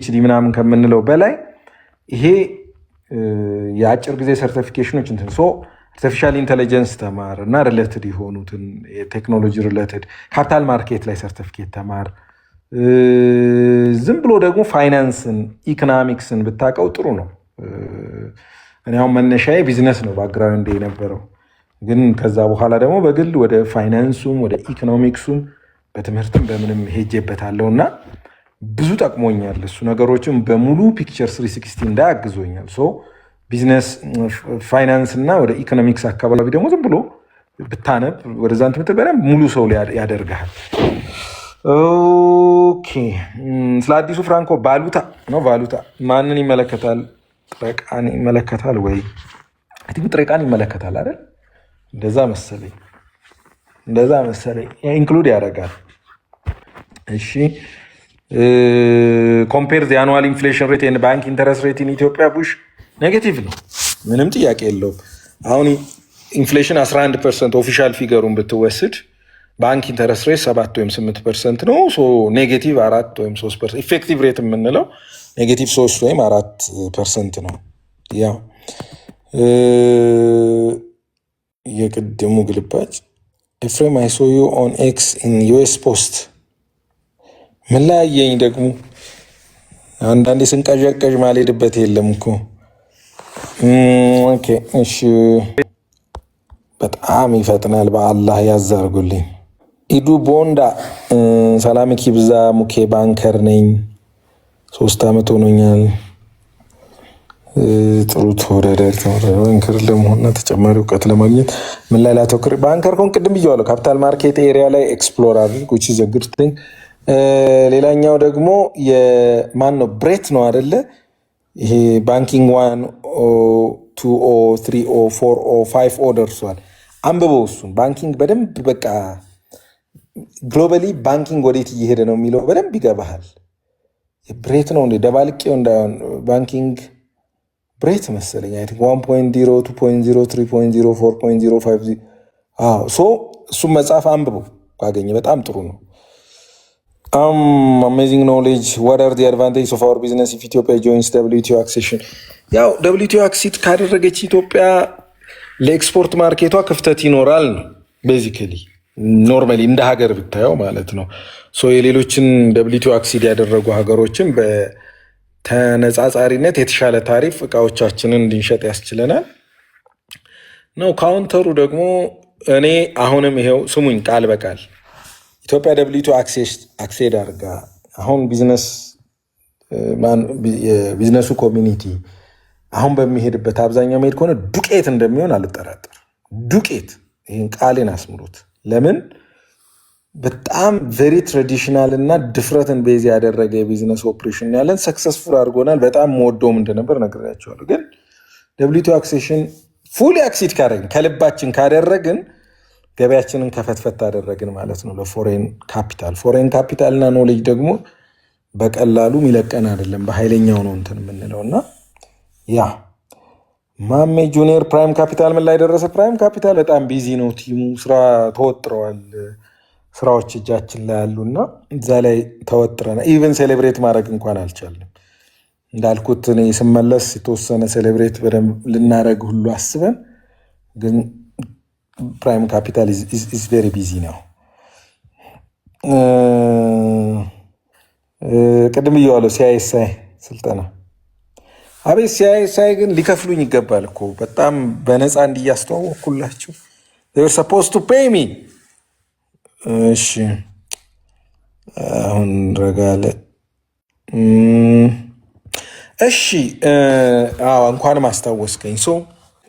ፒኤችዲ ምናምን ከምንለው በላይ ይሄ የአጭር ጊዜ ሰርቲፊኬሽኖች እንትን ሶ አርቲፊሻል ኢንቴሊጀንስ ተማር እና ሪሌትድ የሆኑትን የቴክኖሎጂ ሪሌትድ ካፒታል ማርኬት ላይ ሰርቲፊኬት ተማር። ዝም ብሎ ደግሞ ፋይናንስን ኢኮኖሚክስን ብታውቀው ጥሩ ነው። እኔ አሁን መነሻዬ ቢዝነስ ነው ባክግራውንድ የነበረው፣ ግን ከዛ በኋላ ደግሞ በግል ወደ ፋይናንሱም ወደ ኢኮኖሚክሱም በትምህርትም በምንም ሄጄበታለሁ እና ብዙ ጠቅሞኛል። እሱ ነገሮችን በሙሉ ፒክቸር 360 እንዳያግዞኛል። ሶ ቢዝነስ ፋይናንስ እና ወደ ኢኮኖሚክስ አካባቢ ደግሞ ዝም ብሎ ብታነብ ወደዛን ትምህርት በደንብ ሙሉ ሰው ያደርግሃል። ኦኬ ስለ አዲሱ ፍራንኮ ቫሉታ ነው። ቫሉታ ማንን ይመለከታል? ጥሬ ዕቃን ይመለከታል ወይ? ጥሬ ዕቃን ይመለከታል አይደል? እንደዛ መሰለኝ ኢንክሉድ ያደርጋል። እሺ ኮምፔር ዘ አኑዋል ኢንፍሌሽን ሬት ኤንድ ባንክ ኢንተረስት ሬት ኢን ኢትዮጵያ ቡሽ ኔጌቲቭ ነው፣ ምንም ጥያቄ የለውም። አሁን ኢንፍሌሽን 11% ኦፊሻል ፊገሩን ብትወስድ ባንክ ኢንተረስት ሬት 7 ወይም 8% ነው። ሶ ኔጌቲቭ 4 ወይም 3%፣ ኢፌክቲቭ ሬት የምንለው ኔጌቲቭ 3 ወይም 4% ነው። ያው የቅድሙ ግልባጭ ኤፍሬም አይ ሶ ዩ ኦን ኤክስ ኢን ዩኤስ ፖስት ምን ላይ አየኝ ደግሞ አንዳንዴ ስንቀዠቀዥ ማልሄድበት የለም እኮ። ኦኬ እሺ፣ በጣም ይፈጥናል። በአላህ ያዛርጉልኝ። ኢዱ ቦንዳ ሰላም ኪብዛ ሙኬ ባንከር ነኝ፣ 3 ዓመት ሆኖኛል። ጥሩ ተወዳዳሪ ባንከር ለመሆንና ተጨማሪ እውቀት ለማግኘት ምን ላይ ላተኩር? ባንከር ኮን ቅድም ብያለሁ፣ ካፒታል ማርኬት ኤሪያ ላይ ኤክስፕሎር አድርግ which is a good thing። ሌላኛው ደግሞ የማን ነው? ብሬት ነው አይደለ? ይሄ ባንኪንግ 1 2 3 4 5 ደርሷል። አንብበው እሱን። ባንኪንግ በደንብ በቃ ግሎባሊ ባንኪንግ ወዴት እየሄደ ነው የሚለው በደንብ ይገባሃል። ብሬት ነው እንዴ? ደባልቄው እንዳይሆን ባንኪንግ ብሬት መሰለኝ። አይ ቲንክ 1.0 2.0 3.0 4.0 5 ሶ እሱን መጽሐፍ አንብበው ካገኘ በጣም ጥሩ ነው። አሜዚንግ ኖሌጅ ዋት አር ዘ አድቫንቴጅስ ኦፍ አወር ቢዝነስ ኢፍ ኢትዮጵያ ጆይንስ WTO አክሴሽን። ያው WTO አክሲት ካደረገች ኢትዮጵያ ለኤክስፖርት ማርኬቷ ክፍተት ይኖራል ነው ቤዚካሊ፣ ኖርማሊ እንደ ሀገር ብታየው ማለት ነው። ሶ የሌሎችን WTO አክሲድ ያደረጉ ሀገሮችን በተነጻጻሪነት የተሻለ ታሪፍ እቃዎቻችንን እንድንሸጥ ያስችለናል ነው። ካውንተሩ ደግሞ እኔ አሁንም ይሄው ስሙኝ ቃል በቃል ኢትዮጵያ WTO አክሴድ አድርጋ አሁን የቢዝነሱ ኮሚኒቲ አሁን በሚሄድበት አብዛኛው መሄድ ከሆነ ዱቄት እንደሚሆን አልጠራጠር። ዱቄት፣ ይህን ቃሌን አስምሩት። ለምን በጣም ቬሪ ትራዲሽናል እና ድፍረትን ቤዝ ያደረገ የቢዝነስ ኦፕሬሽን ያለን ሰክሰስፉል አድርጎናል። በጣም መወደውም እንደነበር ነግሬያቸዋለሁ። ግን WTO አክሴሽን ፉሊ አክሲድ ካደረግን ከልባችን ካደረግን ገበያችንን ከፈትፈት አደረግን ማለት ነው ለፎሬን ካፒታል። ፎሬን ካፒታል እና ኖሌጅ ደግሞ በቀላሉ የሚለቀን አይደለም፣ በኃይለኛው ነው እንትን የምንለው እና ያ ማሜ ጁኒየር ፕራይም ካፒታል ምን ላይ ደረሰ? ፕራይም ካፒታል በጣም ቢዚ ነው፣ ቲሙ ስራ ተወጥረዋል። ስራዎች እጃችን ላይ ያሉና እዛ ላይ ተወጥረናል። ኢቨን ሴሌብሬት ማድረግ እንኳን አልቻለም። እንዳልኩት እኔ ስመለስ የተወሰነ ሴሌብሬት በደንብ ልናደረግ ሁሉ አስበን፣ ግን ፕራይም ካፒታል ኢዝ ቬሪ ቢዚ ነው። ቅድም እየዋለው ሲአይኤስአይ ስልጠና አቤት ሲአይኤስአይ ግን ሊከፍሉኝ ይገባል እኮ በጣም በነፃ እንዲያስተዋወቅኩላችሁ they were supposed to pay me። እሺ አሁን ረጋለ እሺ እንኳን ማስታወስከኝ። ሶ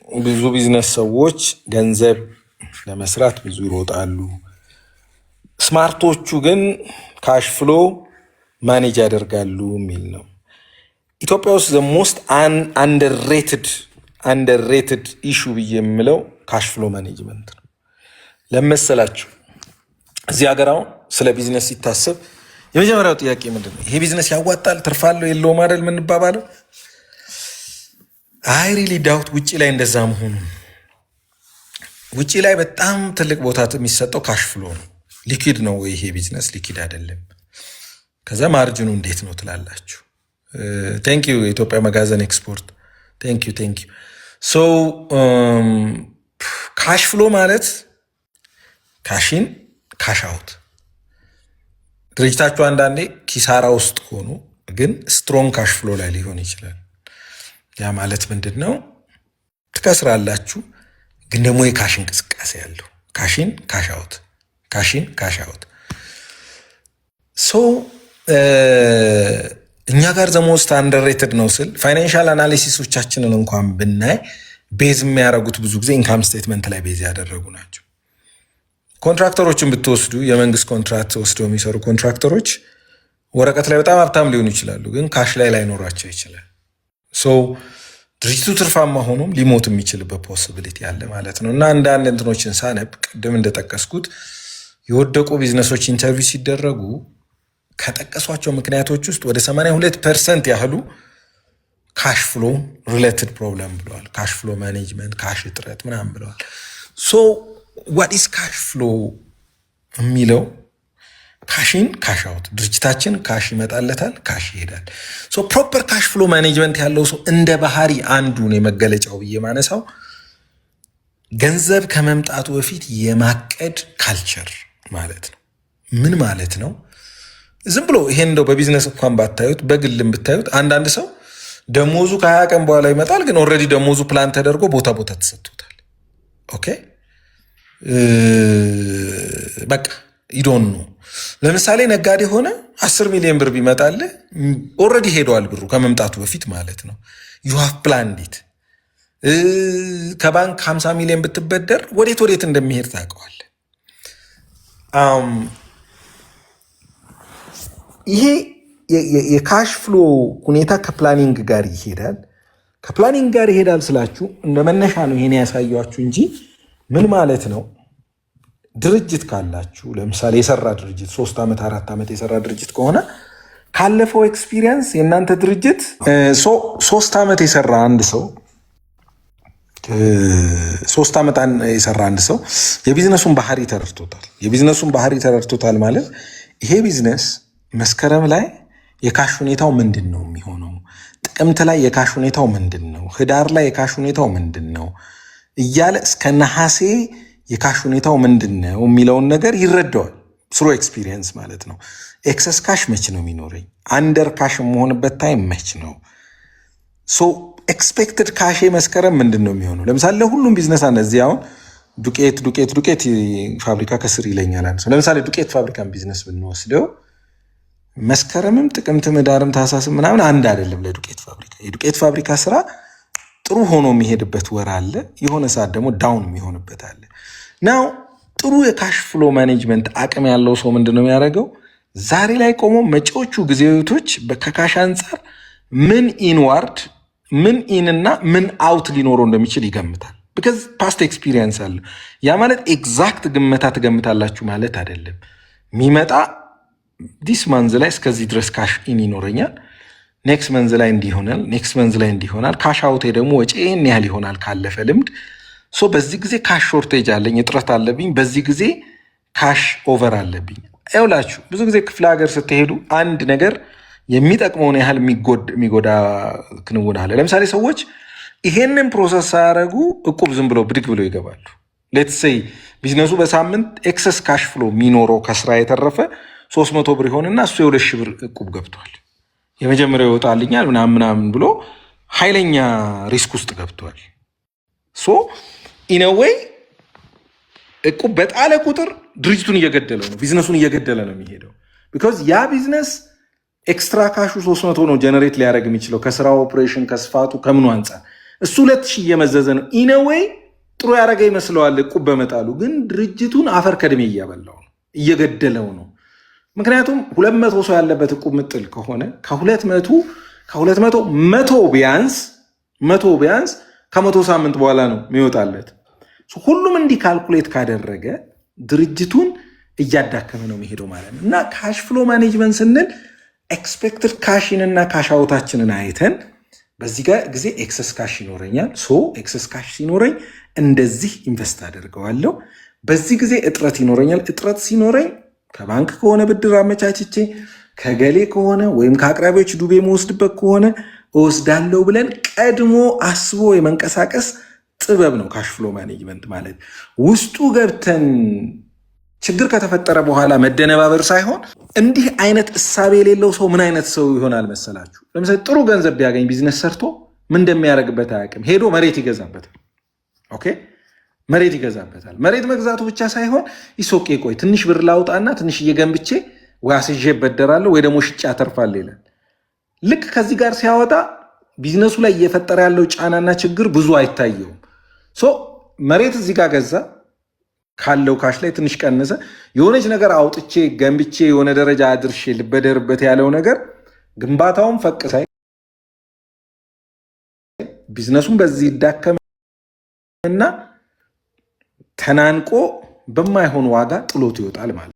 ብዙ ቢዝነስ ሰዎች ገንዘብ ለመስራት ብዙ ይሮጣሉ። ስማርቶቹ ግን ካሽ ፍሎ ማኔጅ ያደርጋሉ የሚል ነው። ኢትዮጵያ ውስጥ ሞስት አንደርሬትድ ኢሹ ብዬ የምለው ካሽ ፍሎ ማኔጅመንት ነው። ለመሰላችሁ እዚህ ሀገር አሁን ስለ ቢዝነስ ሲታሰብ የመጀመሪያው ጥያቄ ምንድን ነው? ይሄ ቢዝነስ ያዋጣል ትርፋለው የለውም አይደል የምንባባለው? አይ ሪሊ ዳውት ውጭ ላይ እንደዛ መሆኑ። ውጭ ላይ በጣም ትልቅ ቦታ የሚሰጠው ካሽ ፍሎ ነው። ሊኪድ ነው ወይ ይሄ ቢዝነስ? ሊኪድ አይደለም። ከዛ ማርጅኑ እንዴት ነው ትላላችሁ? ቴንክ ዩ የኢትዮጵያ መጋዘን ኤክስፖርት ቴንክ ዩ ሶ ካሽ ፍሎ ማለት ካሽን ካሽ አውት። ድርጅታችሁ አንዳንዴ ኪሳራ ውስጥ ሆኖ ግን ስትሮንግ ካሽ ፍሎ ላይ ሊሆን ይችላል። ያ ማለት ምንድን ነው? ትከስራላችሁ ግን ደግሞ የካሽ እንቅስቃሴ ያለው ካሽን ካሽ አውት ካሽን ካሽ አውት። ሶ እኛ ጋር ዘሞስት አንደርሬትድ ነው ስል ፋይናንሻል አናሊሲሶቻችንን እንኳን ብናይ ቤዝ የሚያደርጉት ብዙ ጊዜ ኢንካም ስቴትመንት ላይ ቤዝ ያደረጉ ናቸው። ኮንትራክተሮችን ብትወስዱ የመንግስት ኮንትራክት ወስደው የሚሰሩ ኮንትራክተሮች ወረቀት ላይ በጣም ሀብታም ሊሆኑ ይችላሉ፣ ግን ካሽ ላይ ላይኖራቸው ይችላል። ሶ ድርጅቱ ትርፋማ ሆኖም ሊሞት የሚችልበት ፖሲቢሊቲ አለ ማለት ነው። እና አንዳንድ እንትኖችን ሳነብ ቅድም እንደጠቀስኩት የወደቁ ቢዝነሶች ኢንተርቪው ሲደረጉ ከጠቀሷቸው ምክንያቶች ውስጥ ወደ 82% ያህሉ ካሽ ፍሎ ሪሌትድ ፕሮብለም ብለዋል። ካሽ ፍሎ ማኔጅመንት፣ ካሽ እጥረት ምናምን ብለዋል። ሶ ዋት ኢዝ ካሽ ፍሎ የሚለው ካሽን ካሽ አውት፣ ድርጅታችን ካሽ ይመጣለታል፣ ካሽ ይሄዳል። ሶ ፕሮፐር ካሽ ፍሎ ማኔጅመንት ያለው ሰው እንደ ባህሪ አንዱን የመገለጫው ብዬ ማነሳው ገንዘብ ከመምጣቱ በፊት የማቀድ ካልቸር ማለት ነው። ምን ማለት ነው? ዝም ብሎ ይሄን እንደው በቢዝነስ እንኳን ባታዩት በግልም ብታዩት አንዳንድ ሰው ደሞዙ ከ20 ቀን በኋላ ይመጣል፣ ግን ኦልሬዲ ደሞዙ ፕላን ተደርጎ ቦታ ተሰጥቶታል። ኦኬ በቃ ይዶን ነው። ለምሳሌ ነጋዴ ሆነ 10 ሚሊዮን ብር ቢመጣልህ ኦልሬዲ ሄደዋል ብሩ ከመምጣቱ በፊት ማለት ነው። ዩ ሃቭ ፕላንድ ኢት። ከባንክ 50 ሚሊዮን ብትበደር ወዴት እንደሚሄድ ታውቀዋለህ። ይሄ የካሽ ፍሎ ሁኔታ ከፕላኒንግ ጋር ይሄዳል። ከፕላኒንግ ጋር ይሄዳል ስላችሁ እንደ መነሻ ነው ይሄን ያሳያችሁ እንጂ ምን ማለት ነው? ድርጅት ካላችሁ ለምሳሌ የሰራ ድርጅት 3 ዓመት 4 ዓመት የሰራ ድርጅት ከሆነ ካለፈው ኤክስፒሪየንስ የእናንተ ድርጅት 3 ዓመት የሰራ አንድ ሰው 3 ዓመት የሰራ አንድ ሰው የቢዝነሱን ባህሪ ተረድቶታል። የቢዝነሱን ባህሪ ተረድቶታል ማለት ይሄ ቢዝነስ መስከረም ላይ የካሽ ሁኔታው ምንድን ነው የሚሆነው? ጥቅምት ላይ የካሽ ሁኔታው ምንድን ነው? ህዳር ላይ የካሽ ሁኔታው ምንድን ነው እያለ እስከ ነሐሴ የካሽ ሁኔታው ምንድን ነው የሚለውን ነገር ይረዳዋል። ስሮ ኤክስፒሪየንስ ማለት ነው። ኤክሰስ ካሽ መች ነው የሚኖረኝ? አንደር ካሽ የመሆንበት ታይም መች ነው? ሶ ኤክስፔክትድ ካሽ መስከረም ምንድን ነው የሚሆነው? ለምሳሌ ለሁሉም ቢዝነስ እዚህ አሁን ዱቄት ፋብሪካ ከስር ይለኛል አንድ ሰው። ለምሳሌ ዱቄት ፋብሪካን ቢዝነስ ብንወስደው መስከረምም ጥቅምትም ህዳርም ታህሳስም ምናምን አንድ አይደለም ለዱቄት ፋብሪካ። የዱቄት ፋብሪካ ስራ ጥሩ ሆኖ የሚሄድበት ወር አለ፣ የሆነ ሰዓት ደግሞ ዳውን የሚሆንበት አለ። ናው ጥሩ የካሽ ፍሎ ማኔጅመንት አቅም ያለው ሰው ምንድን ነው የሚያደርገው? ዛሬ ላይ ቆሞ መጪዎቹ ጊዜቶች ከካሽ አንጻር ምን ኢንዋርድ ምን ኢንና ምን አውት ሊኖረው እንደሚችል ይገምታል። ቢካዝ ፓስት ኤክስፒሪየንስ አለ። ያ ማለት ኤግዛክት ግመታ ትገምታላችሁ ማለት አይደለም። የሚመጣ ዲስ መንዝ ላይ እስከዚህ ድረስ ካሽ ኢን ይኖረኛል፣ ኔክስት መንዝ ላይ እንዲሆናል፣ ኔክስት መንዝ ላይ እንዲሆናል፣ ካሽ አውቴ ደግሞ ወጪን ያህል ይሆናል ካለፈ ልምድ። ሶ በዚህ ጊዜ ካሽ ሾርቴጅ አለኝ፣ እጥረት አለብኝ፣ በዚህ ጊዜ ካሽ ኦቨር አለብኝ። ይኸውላችሁ ብዙ ጊዜ ክፍለ ሀገር ስትሄዱ አንድ ነገር የሚጠቅመውን ያህል የሚጎዳ ክንውን አለ። ለምሳሌ ሰዎች ይሄንን ፕሮሰስ ሳያደርጉ እቁብ ዝም ብለው ብድግ ብለው ይገባሉ። ሌትስ ሴይ ቢዝነሱ በሳምንት ኤክሰስ ካሽ ፍሎ የሚኖረው ከስራ የተረፈ 300 ብር ይሆንና እሱ የ2,000 ብር እቁብ ገብቷል። የመጀመሪያው ይወጣልኛል ምናምን ብሎ ኃይለኛ ሪስክ ውስጥ ገብቷል። ሶ ኢነዌይ እቁብ በጣለ ቁጥር ድርጅቱን እየገደለው ነው፣ ቢዝነሱን እየገደለ ነው የሚሄደው። ቢኮዝ ያ ቢዝነስ ኤክስትራ ካሹ 300 ነው ጀነሬት ሊያደርግ የሚችለው ከስራው ኦፕሬሽን ከስፋቱ ከምኑ አንጻር፣ እሱ 2,000 እየመዘዘ ነው። ኢነዌይ ጥሩ ያደረገ ይመስለዋል እቁብ በመጣሉ፣ ግን ድርጅቱን አፈር ከድሜ እያበላው ነው፣ እየገደለው ነው። ምክንያቱም 200 ሰው ያለበት እቁብ ምጥል ከሆነ ከ200 መቶ ቢያንስ ከ100 ሳምንት በኋላ ነው የሚወጣለት። ሁሉም እንዲህ ካልኩሌት ካደረገ ድርጅቱን እያዳከመ ነው የሚሄደው ማለት ነው። እና ካሽ ፍሎ ማኔጅመንት ስንል ኤክስፔክትድ ካሽን እና ካሽ አውታችንን አይተን በዚህ ጋር ጊዜ ኤክሰስ ካሽ ይኖረኛል፣ ኤክሰስ ካሽ ሲኖረኝ እንደዚህ ኢንቨስት አደርገዋለሁ። በዚህ ጊዜ እጥረት ይኖረኛል፣ እጥረት ሲኖረኝ ከባንክ ከሆነ ብድር አመቻችቼ ከገሌ ከሆነ ወይም ከአቅራቢዎች ዱቤ መወስድበት ከሆነ እወስዳለሁ ብለን ቀድሞ አስቦ የመንቀሳቀስ ጥበብ ነው ካሽፍሎ ማኔጅመንት ማለት። ውስጡ ገብተን ችግር ከተፈጠረ በኋላ መደነባበር ሳይሆን እንዲህ አይነት እሳቤ የሌለው ሰው ምን አይነት ሰው ይሆናል መሰላችሁ? ለምሳሌ ጥሩ ገንዘብ ቢያገኝ ቢዝነስ ሰርቶ ምን እንደሚያደርግበት አያውቅም። ሄዶ መሬት ይገዛበታል። ኦኬ መሬት ይገዛበታል። መሬት መግዛቱ ብቻ ሳይሆን ይሶቄ ቆይ ትንሽ ብር ላውጣና ትንሽ እየገንብቼ ወይ አስይዤ እበደራለሁ ወይ ደግሞ ሽጬ አተርፋለሁ ይላል። ልክ ከዚህ ጋር ሲያወጣ ቢዝነሱ ላይ እየፈጠረ ያለው ጫናና ችግር ብዙ አይታየውም። መሬት እዚህ ጋር ገዛ፣ ካለው ካሽ ላይ ትንሽ ቀነሰ፣ የሆነች ነገር አውጥቼ ገንብቼ የሆነ ደረጃ አድርሼ ልበደርበት ያለው ነገር ግንባታውን ፈቅሳይ ቢዝነሱን በዚህ ይዳከምና ተናንቆ በማይሆን ዋጋ ጥሎት ይወጣል ማለት